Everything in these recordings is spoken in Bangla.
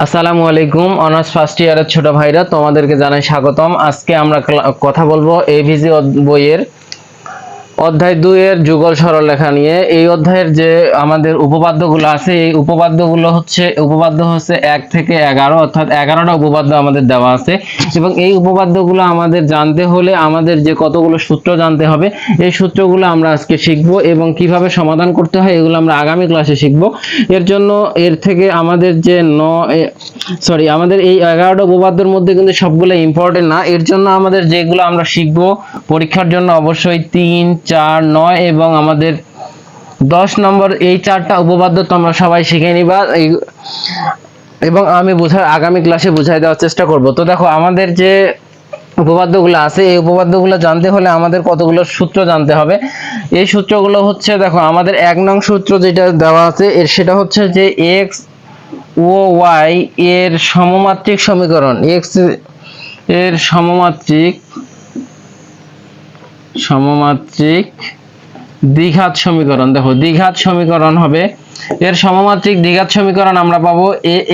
আসসালামু আলাইকুম অনার্স ফার্স্ট ইয়ারের ছোট ভাইরা তোমাদেরকে জানাই স্বাগতম। আজকে আমরা কথা বলবো এভিজি বইয়ের অধ্যায় 2 এর যুগল সরলরেখা নিয়ে। এই অধ্যায়ের যে আমাদের উপপাদ্যগুলো আছে, এই উপপাদ্যগুলো উপপাদ্য হচ্ছে 1 থেকে 11, অর্থাৎ 11টা উপপাদ্য আমাদের দেওয়া আছে এবং এই উপপাদ্যগুলো আমাদের জানতে হলে আমাদের যে কতগুলো সূত্র জানতে হবে, এই সূত্রগুলো আমরা আজকে শিখব এবং কিভাবে সমাধান করতে হয় এগুলো আমরা আগামী ক্লাসে শিখব। এর জন্য এর থেকে আমাদের যে আমাদের এই 11টা উপপাদ্যের মধ্যে কিন্তু সবগুলো ইম্পর্টেন্ট না। এর জন্য আমাদের যেগুলো আমরা শিখব পরীক্ষার জন্য অবশ্যই 3, 4, 9 এবং আমাদের 10 নম্বর এই 4টা উপপাদ্য তোমরা সবাই শিখে নিবা এবং আমি আগামী ক্লাসে বুঝাই দেওয়ার চেষ্টা করব। তো দেখো, আমাদের যে উপপাদ্যগুলো আছে এই উপপাদ্যগুলো জানতে হলে আমাদের কতগুলো সূত্র জানতে হবে। এই সূত্রগুলো হচ্ছে, দেখো আমাদের 1 নং সূত্র যেটা দেওয়া আছে সেটা হচ্ছে যে x ও y এর সমমাত্রিক সমীকরণ, x এর সমমাত্রিক দ্বিঘাত সমীকরণ। দেখো, দ্বিঘাত সমীকরণ হবে, এর সমমাত্রিক দ্বিঘাত সমীকরণ আমরা পাবো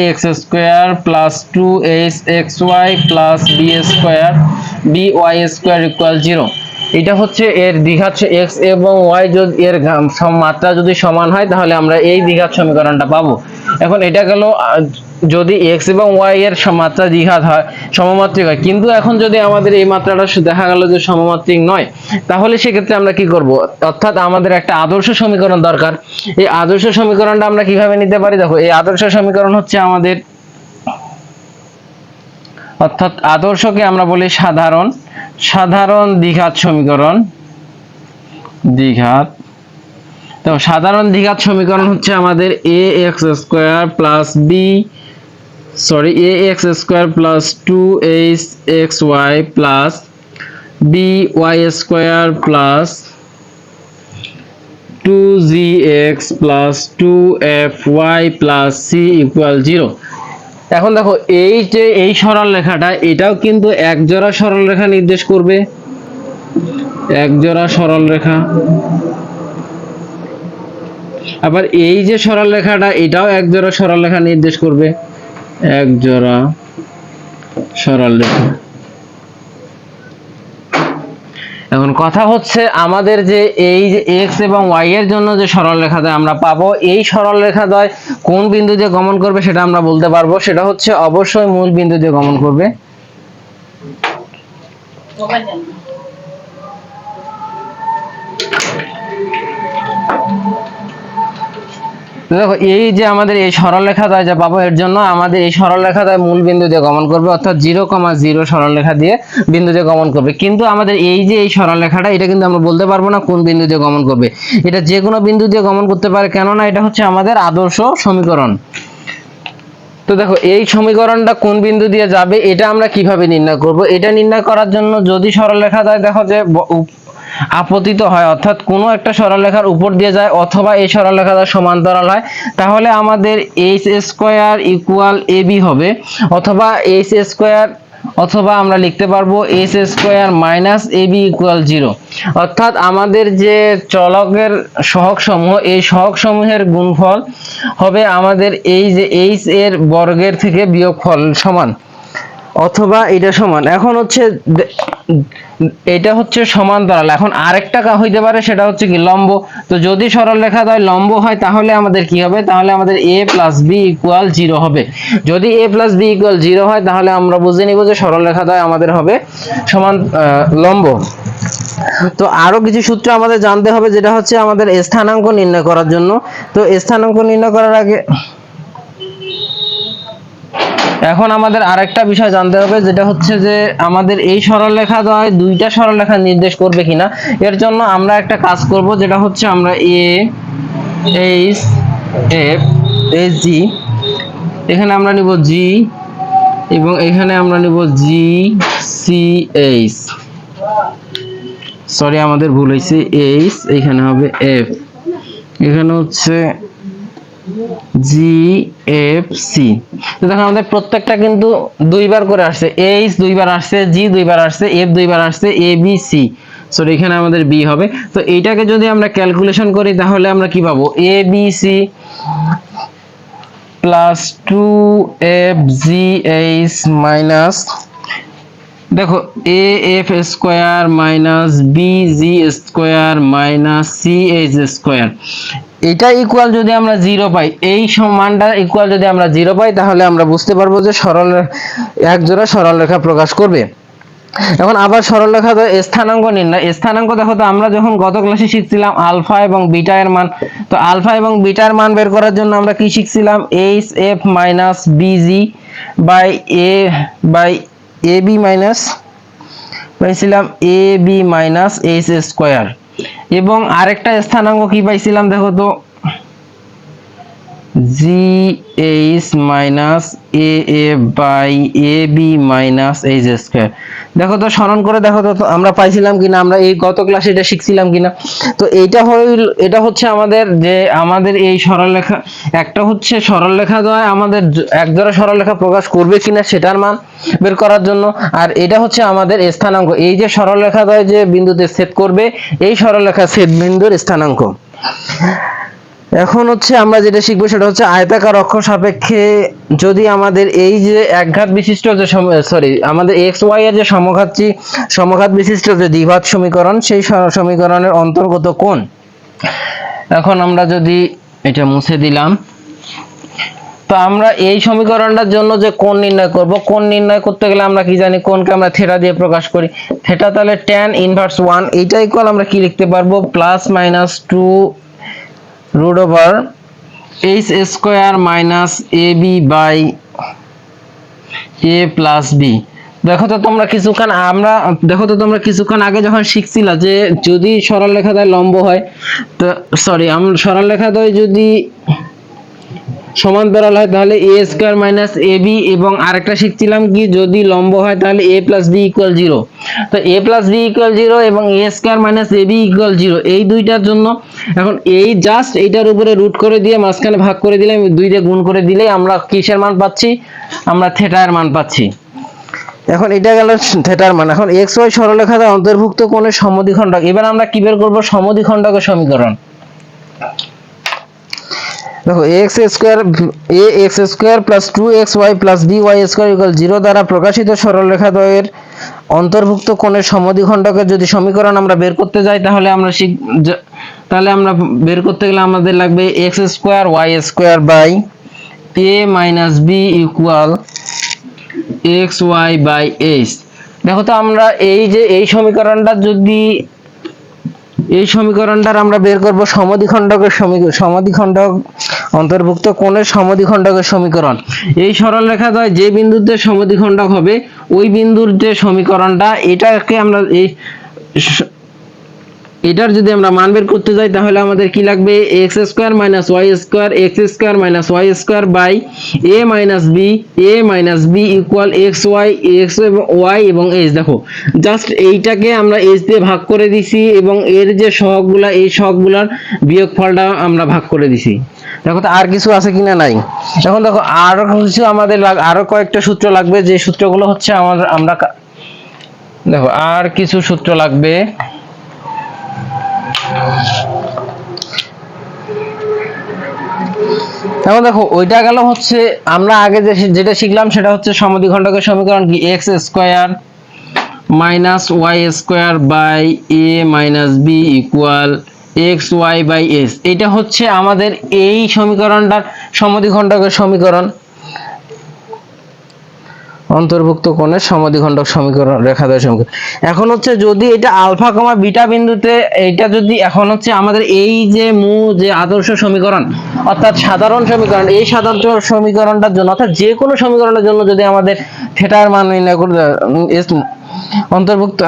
ax square plus 2hxy plus b square by square equal 0। এটা হচ্ছে এর দ্বিঘাত। x এবং y যদি এর মাত্রা যদি সমান হয় তাহলে আমরা এই দ্বিঘাত সমীকরণটা পাবো। এখন এটা গেল যদি x এবং y এর মাত্রা দ্বিঘাত হয়, সমমাত্রিক হয়, কিন্তু এখন যদি আমাদের এই মাত্রাটা দেখা গেল যে সমমাত্রিক নয়, তাহলে সেক্ষেত্রে আমরা কি করব? অর্থাৎ আমাদের একটা আদর্শ সমীকরণ দরকার। এই আদর্শ সমীকরণটা আমরা কিভাবে নিতে পারি? দেখো, এই আদর্শ সমীকরণ হচ্ছে আমাদের, অর্থাৎ আদর্শকে আমরা বলি সাধারণ দ্বিঘাত সমীকরণ। তো সাধারণ দ্বিঘাত সমীকরণ হচ্ছে আমাদের ax square plus ax square plus 2hxy plus by square plus 2gx plus 2fy plus c equal 0। এখন দেখো, এই যে এই সরল রেখাটা, এটাও কিন্তু এক জোড়া সরল রেখা নির্দেশ করবে, এক জোড়া সরল রেখা। আবার এই যে সরল রেখাটা, এটাও এক জোড়া সরল রেখা নির্দেশ করবে, এক জোড়া সরল রেখা। এখন কথা হচ্ছে, আমাদের যে এই যে x এবং y এর জন্য যে সরল রেখা আমরা পাবো, এই সরল রেখা কোন বিন্দু দিয়ে গমন করবে সেটা আমরা বলতে পারবো। সেটা হচ্ছে অবশ্যই মূল বিন্দু দিয়ে গমন করবে। দেখো, এই যে আমাদের এই সরলরেখা দ্বয় যা পাবো, এর জন্য আমাদের এই সরলরেখা দ্বয় মূল বিন্দু দিয়ে গমন করবে, অর্থাৎ 0,0 সরলরেখা দিয়ে বিন্দু দিয়ে গমন করবে। কিন্তু আমাদের এই যে এই সরলরেখাটা, এটা কিন্তু আমরা বলতে পারবো না কোন বিন্দু দিয়ে গমন করবে। এটা যে কোনো বিন্দু দিয়ে গমন করতে পারে, কেননা এটা হচ্ছে আমাদের আদর্শ সমীকরণ। তো দেখো, এই সমীকরণটা কোন বিন্দু দিয়ে যাবে এটা আমরা কিভাবে নির্ণয় করব? এটা নির্ণয় করার জন্য যদি সরলরেখা দ্বয় দেখো যে আপতিত হয়, অর্থাৎ কোনো একটা সরলরেখার উপর দিয়ে যায় অথবা এই সরলরেখা দ্বারা সমান্তরাল হয়, তাহলে আমাদের h স্কয়ার ইকুয়াল ab হবে, অথবা আমরা লিখতে পারবো h square minus ab equal 0। অর্থাৎ আমাদের যে চলকের সহগ সমূহ, এই সহগ সমূহের গুণফল হবে আমাদের এই যে h এর বর্গের থেকে বিয়োগফল সমান, অথবা এটা সমান। এখন হচ্ছে এটা হচ্ছে সমান্তরাল। এখন আরেকটা হইতে পারে, সেটা হচ্ছে কি লম্ব। তো যদি সরলরেখা দ্বয় লম্ব হয় তাহলে আমাদের কি হবে? তাহলে আমাদের a প্লাস b ইকুয়াল 0 হবে। যদি a প্লাস b ইকুয়াল 0 হয় তাহলে আমরা বুঝে নিব যে সরলরেখা দ্বয় আমাদের হবে সমান লম্ব। তো আরো কিছু সূত্র আমাদের জানতে হবে, যেটা হচ্ছে আমাদের স্থানাঙ্ক নির্ণয় করার জন্য। তো স্থানাঙ্ক নির্ণয় করার আগে এখন আমাদের আরেকটা বিষয় জানতে হবে, যেটা হচ্ছে যে আমাদের এই সরলরেখা দ্বয় দুইটা সরলরেখা নির্দেশ করবে কিনা। এর জন্য আমরা একটা কাজ করব, যেটা হচ্ছে আমরা HG, এখানে আমরা নিব G এবং এখানে আমরা নিব GCH, সরি আমাদের ভুল হয়েছে, H এখানে হবে F, এখানে হচ্ছে GFC। তো দেখো, আমাদের প্রত্যেকটা কিন্তু দুইবার করে আসছে, H দুইবার আসছে, G দুইবার আসছে, F দুইবার আসছে, ABC। সো এখানে আমাদের B হবে। তো এইটাকে যদি আমরা ক্যালকুলেশন করি তাহলে আমরা কি পাবো? ABC প্লাস 2fgh মাইনাস, দেখো a f square minus b g square minus c h square, এটা ইকুয়াল যদি আমরা 0 পাই, এই মানটা ইকুয়াল যদি আমরা 0 পাই, তাহলে আমরা বুঝতে পারবো যে এক জোড়া সরলরেখা প্রকাশ করবে। এখন আবার সরলরেখা স্থানাঙ্ক নির্ণয়। স্থানাঙ্ক দেখো তো আমরা যখন গত ক্লাসে শিখছিলাম আলফা এবং বিটা এর মান, তো আলফা এবং বিটার মান বের করার জন্য আমরা কি শিখছিলাম, H F minus B G by A B minus পাইছিলাম A B minus H square, এবং আরেকটা স্থানাঙ্ক কি পাইছিলাম দেখো তো, G H minus A F by A B minus H square. দেখো তো স্মরণ করে দেখো তো আমরা পাইছিলাম কিনা, আমরা এই গত ক্লাসে এটা শিখছিলাম কিনা। তো এটা হচ্ছে আমাদের এই সরলরেখা, একটা হচ্ছে সরলরেখা দ্বয় আমাদের এক জোড়া সরলরেখা প্রকাশ করবে কিনা সেটার মান বের করার জন্য, আর এটা হচ্ছে আমাদের স্থানাঙ্ক, এই যে সরলরেখা দ্বয় যে বিন্দুতে ছেদ করবে এই সরলরেখা ছেদ বিন্দুর স্থানাঙ্ক। এখন হচ্ছে আমরা যেটা শিখবো সেটা হচ্ছে আয়তাকার অক্ষ সাপেক্ষে যদি আমাদের এই যে একঘাত বিশিষ্ট যে আমাদের এক্স ওয়াই এর যে সমঘাত বিশিষ্ট যে দ্বিঘাত সমীকরণ, সেই সমীকরণের অন্তর্গত কোণ। এখন আমরা যদি এটা মুছে দিলাম, তো আমরা এই সমীকরণটার জন্য যে কোণ নির্ণয় করব, কোণ নির্ণয় করতে গেলে আমরা কি জানি, কোণকে আমরা থিটা দিয়ে প্রকাশ করি। থিটা তাহলে tan ইনভার্স 1, এইটা ইকুয়াল আমরা কি লিখতে পারবো, plus minus 2 root over h square minus ab by a plus b। দেখো তো তোমরা কিছুক্ষণ আগে যখন শিখছিলা যে যদি সরলরেখা দ্বয় লম্ব হয়, তো সরলরেখা দ্বয় যদি সমান্তরাল হয় তাহলে a স্কয়ার মাইনাস ab, এবং আরেকটা শিখছিলাম কি যদি লম্ব হয় তাহলে a প্লাস b ইকুয়াল 0। তো a প্লাস b ইকুয়াল 0 এবং a square minus ab equal 0, এই দুইটার জন্য এখন এই জাস্ট এইটার উপরে রুট করে দিয়ে মাঝখানে ভাগ করে দিলে, 2 দিয়ে গুণ করে দিলেই আমরা কিসের মান পাচ্ছি, আমরা থিটার মান পাচ্ছি। এখন এটা গেল থিটার মান। এখন এক্স ওয়াই সরলরেখা দ্বারা অন্তর্ভুক্ত কোণের সমদ্বিখণ্ডক, এবার আমরা কি বের করব, সমদ্বিখণ্ডকের সমীকরণ। দেখো x square plus 2xy plus by square equal 0 দ্বারা প্রকাশিত সরলরেখা দ্বয়ের অন্তর্ভুক্ত কোণের সমদ্বিখণ্ডকের যদি সমীকরণ আমরা বের করতে যাই, তাহলে আমরা বের করতে গেলে আমাদের লাগবে x square y square by a minus b equal xy by h। দেখো তো আমরা এই যে এই সমীকরণটার আমরা বের করব সমদ্বিখণ্ডক অন্তর্ভুক্ত কোণের সমদ্বিখণ্ডকের সমীকরণ। এই সরলরেখা দ্বয় যে বিন্দুতে সমদ্বিখণ্ডক হবে ওই বিন্দুর যে সমীকরণটা, এটাকে আমরা এটার যদি আমরা মান বের করতে যাই, তাহলে আমাদের কি লাগবে, x square minus y square by a minus b equal x এবং y এবং h। দেখো জাস্ট এইটাকে আমরা h দিয়ে ভাগ করে দিছি এবং এর যে সহগগুলা, এই সহগগুলার বিয়োগফলটা আমরা ভাগ করে দিছি। দেখো তো আর কিছু আছে কিনা, নাই। এখন দেখো আরো কিছু আমাদের আরো কয়েকটা সূত্র লাগবে, যে সূত্রগুলো হচ্ছে আমরা দেখো আর কিছু সূত্র লাগবে। এখন দেখো ওইটা গেল হচ্ছে আমরা আগে যেটা শিখলাম সেটা হচ্ছে সমদ্বিখণ্ডকের সমীকরণ কি, x square minus y square by a minus b equal xy by s। এটা হচ্ছে আমাদের এই সমীকরণটার সমদ্বিখণ্ডকের সমীকরণ, অন্তর্ভুক্ত কোণের সমদ্বিখণ্ডক সমীকরণ, রেখাদ্বয় সমীকরণ। এখন হচ্ছে যদি এটা আলফা কমা বিটা বিন্দুতে, এইটা যদি এখন হচ্ছে আমাদের এই যে যে আদর্শ সমীকরণ অর্থাৎ সাধারণ সমীকরণ, এই সাধারণ সমীকরণটার জন্য অর্থাৎ যে কোনো সমীকরণের জন্য যদি আমাদের থিটার মান নির্ণয় করতে অন্তর্ভুক্ত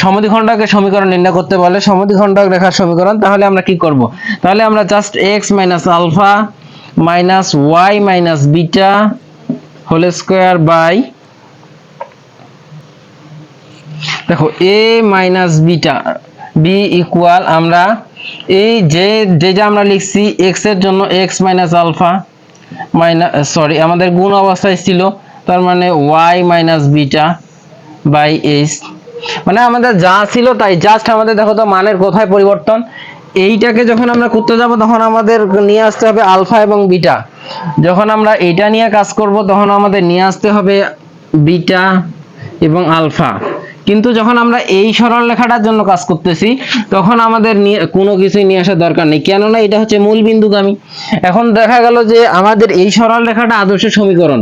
সমদ্বিখণ্ডকের সমীকরণ নির্ণয় করতে বলে, সমদ্বিখণ্ডক রেখার সমীকরণ, তাহলে আমরা কি করব, তাহলে আমরা just x minus alpha minus y minus beta whole square by, দেখো a minus beta b equal, আমরা এই যেটা আমরা লিখছি x এর জন্য x মাইনাস আলফা মাইনাস আমাদের গুণ অবস্থায় ছিল, তার মানে y minus beta by h, মানে আমাদের যা ছিল তাই, জাস্ট আমাদের দেখো তো মানের কোথায় পরিবর্তন, এইটাকে যখন আমরা করতে যাব তখন আমাদের নিয়ে আসতে হবে আলফা এবং বিটা। যখন আমরা এইটা নিয়ে কাজ করব তখন আমাদের নিয়ে আসতে হবে বিটা এবং আলফা। কিন্তু যখন আমরা এই সরল রেখাটার জন্য কাজ করতেছি তখন আমাদের কোনো কিছুই নিয়ে আসার দরকার নেই, কেননা এটা হচ্ছে মূল বিন্দুগামী। এখন দেখা গেল যে আমাদের এই সরল রেখাটা আদর্শ সমীকরণ,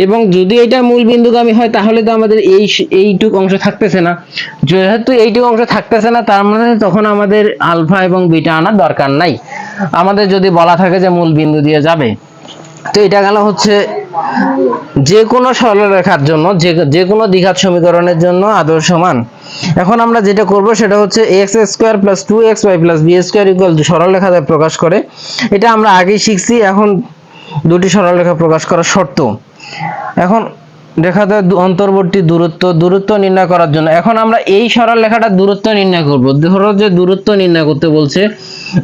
এবং যদি এটা মূল বিন্দুগামী হয় তাহলে তো আমাদের এইটুক অংশ থাকতেছে না। যেহেতু এইটুক অংশ থাকতেছে না, তার মানে তখন আমাদের আলফা এবং বিটা আনার দরকার নাই, আমাদের যদি বলা থাকে যে মূল বিন্দু দিয়ে যাবে। তো এটা গেল হচ্ছে যে কোনো সরলরেখার জন্য যে কোনো দ্বিঘাত সমীকরণের জন্য আদর্শ মান। এখন আমরা যেটা করব সেটা হচ্ছে x² + 2xy + b² সরলরেখা দ্বারা প্রকাশ করে। এটা আমরা আগেই শিখছি। এখন দুটি সরলরেখা প্রকাশ করার শর্ত। এখন রেখাতে অন্তর্বর্তী দূরত্ব নির্ণয় করার জন্য এখন আমরা এই সরল রেখাটার দূরত্ব নির্ণয় করব। ধরো যে দূরত্ব নির্ণয় করতে বলছে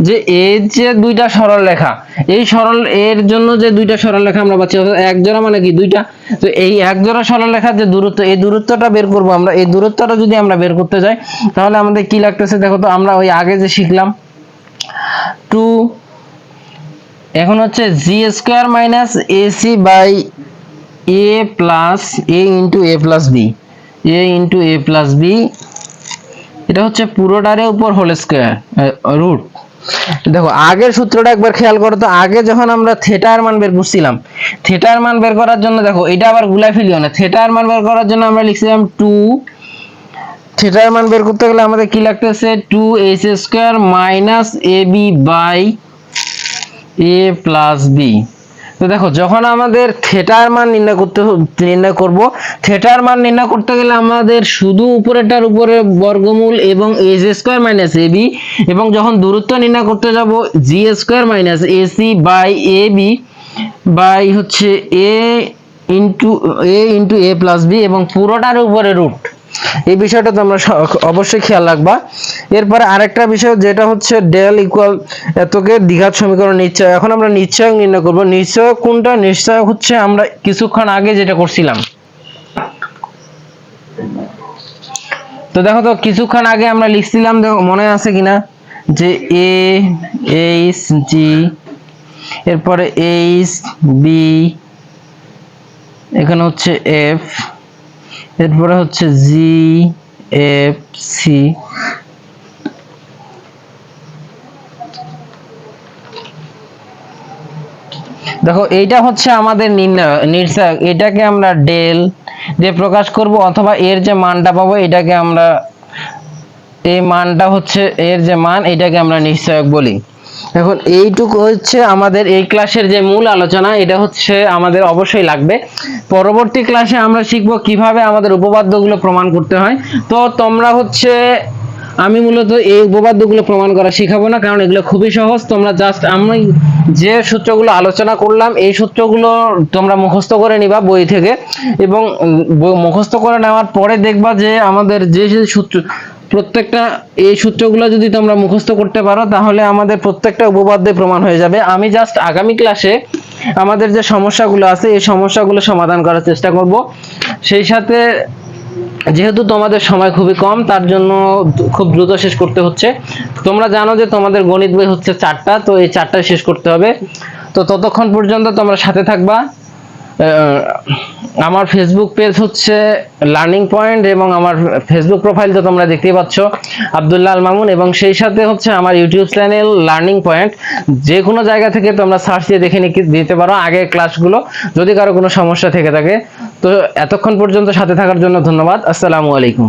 যে এই যে দুইটা সরল রেখা, এই সরল এর জন্য যে দুইটা সরল রেখা আমরা পাচ্ছি, এক জোড়া মানে কি দুইটা, তো এই এক জোড়া সরল রেখার যে দূরত্ব, এই দূরত্বটা বের করব আমরা। এই দূরত্বটা যদি আমরা বের করতে যাই তাহলে আমাদের কি লাগতেছে দেখো তো, আমরা ওই আগে যে শিখলাম 2, এখন হচ্ছে g² - ac a plus a into a plus b, a into a plus b, এটা হচ্ছে পুরোটারে উপর হোল স্কয়ার রুট। দেখো আগের সূত্রটা একবার খেয়াল করো তো, আগে যখন আমরা থিটার মান বের করছিলাম, থিটার মান বের করার জন্য দেখো এটা আবার গুলাই ফেলিও না, থিটার মান বের করার জন্য আমরা লিখছিলাম 2, থিটার মান বের করতে গেলে আমাদের কি লাগতেছে 2h² - ab a plus b। তো দেখো যখন আমাদের থিটার মান নির্ণয় করব, থিটার মান নির্ণয় করতে গেলে আমাদের শুধু উপরেরটার উপরে বর্গমূল এবং h² - ab, এবং যখন দূরত্ব নির্ণয় করতে যাব g² - ac ab বাই হচ্ছে a into a plus b এবং পুরোটার উপরে রুট। এই বিষয়টা তোমরা অবশ্যই খেয়াল রাখবা। এরপরে আরেকটা বিষয় যেটা হচ্ছে ডেল ইকুয়াল এতকে দ্বিঘাত সমীকরণ নিশ্চয়। এখন আমরা নিশ্চয়ক নির্ণয় করব। নিশ্চয়ক কোনটা? নিশ্চয়ক হচ্ছে আমরা কিছুক্ষণ আগে যেটা করছিলাম। তো দেখো তো কিছুক্ষণ আগে আমরা লিখছিলাম, দেখো মনে আছে কিনা, যে a h g, এরপরে h b, এখানে হচ্ছে f, এরপরে হচ্ছে g f c। দেখো এইটা হচ্ছে আমাদের নির্ণায়ক, এটাকে আমরা ডেল দিয়ে প্রকাশ করব, অথবা এর যে মানটা পাবো এটাকে আমরা, এই মানটা হচ্ছে এর যে মান, এটাকে আমরা নিশ্চয়ক বলি। এখন এইটুকু হচ্ছে আমাদের এই ক্লাসের যে মূল আলোচনা, এটা হচ্ছে আমাদের অবশ্যই লাগবে। পরবর্তী ক্লাসে আমরা শিখব কিভাবে আমাদের উপপাদ্যগুলো প্রমাণ করতে হয়। তো তোমরা হচ্ছে, আমি মূলত এই উপপাদ্যগুলো প্রমাণ করা শিখাবো না, কারণ এগুলো খুবই সহজ। তোমরা জাস্ট আমি যে সূত্রগুলো আলোচনা করলাম এই সূত্রগুলো তোমরা মুখস্থ করে নিবা বই থেকে, এবং মুখস্থ করে নেওয়ার পরে দেখবা যে আমাদের যে সূত্র প্রত্যেকটা, এই সূত্রগুলো যদি তোমরা মুখস্থ করতে পারো তাহলে আমাদের প্রত্যেকটা উপপাদ্যে প্রমাণ হয়ে যাবে। আমি জাস্ট আগামী ক্লাসে আমাদের যে সমস্যাগুলো আছে এই সমস্যাগুলো সমাধান করার চেষ্টা করব। সেই সাথে যেহেতু তোমাদের সময় খুবই কম, তার জন্য খুব দ্রুত শেষ করতে হচ্ছে। তোমরা জানো যে তোমাদের গণিত বই হচ্ছে 4টা, তো এই 4টায় শেষ করতে হবে। তো ততক্ষণ পর্যন্ত তোমরা সাথে থাকবা। আমার ফেসবুক পেজ হচ্ছে লার্নিং পয়েন্ট, এবং আমার ফেসবুক প্রোফাইল তো তোমরা দেখতেই পাচ্ছ আব্দুল্লাহ আল মামুন, এবং সেই সাথে হচ্ছে আমার ইউটিউব চ্যানেল লার্নিং পয়েন্ট। যে কোনো জায়গা থেকে তোমরা সার্চ দিয়ে দেখে দিতে পারো আগের ক্লাসগুলো, যদি কারো কোনো সমস্যা থেকে থাকে। তো এতক্ষণ পর্যন্ত সাথে থাকার জন্য ধন্যবাদ। আসসালামু আলাইকুম।